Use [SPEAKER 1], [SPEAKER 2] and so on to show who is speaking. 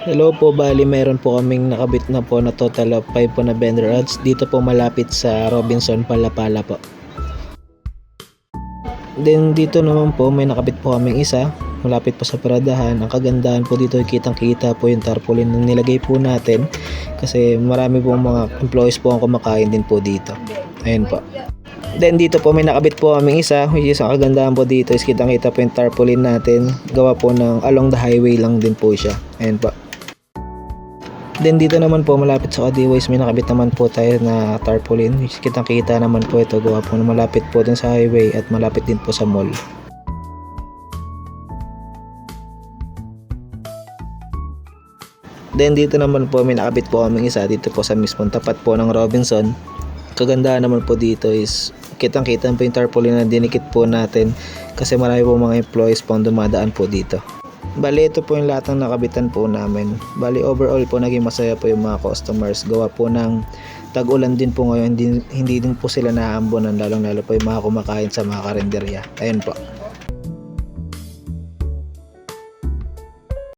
[SPEAKER 1] Hello po, bali meron po kaming nakabit na po na total of 5 po na vendor ads dito po malapit sa Robinson, Palapala po. Then dito naman po may nakabit po kaming isa malapit po sa paradahan. Ang kagandahan po dito, kitang kita po yung tarpaulin na nilagay po natin kasi marami po mga employees po ang kumakain din po dito. Ayan po. Then dito po may nakabit po kaming isa, which is ang kagandahan po dito is kitang kita po yung tarpaulin natin, gawa po ng along the highway lang din po siya. Ayan po. Then dito naman po malapit sa Kadiways may nakabit naman po tayo na tarpaulin, which kitang kita naman po ito, gawa po na malapit po din sa highway at malapit din po sa mall. Then dito naman po may nakabit po kaming isa dito po sa mismong tapat po ng Robinson. Kagandahan naman po dito is kitang kita po yung tarpaulin na dinikit po natin kasi marami po mga employees po ang dumadaan po dito. Bali ito po yung lahat ng nakabitan po namin. Bali overall po naging masaya po yung mga customers, gawa po ng tag-ulan din po ngayon, hindi din po sila naaambunan, lalong lalo po yung mga kumakain sa mga karinderya. Ayun po.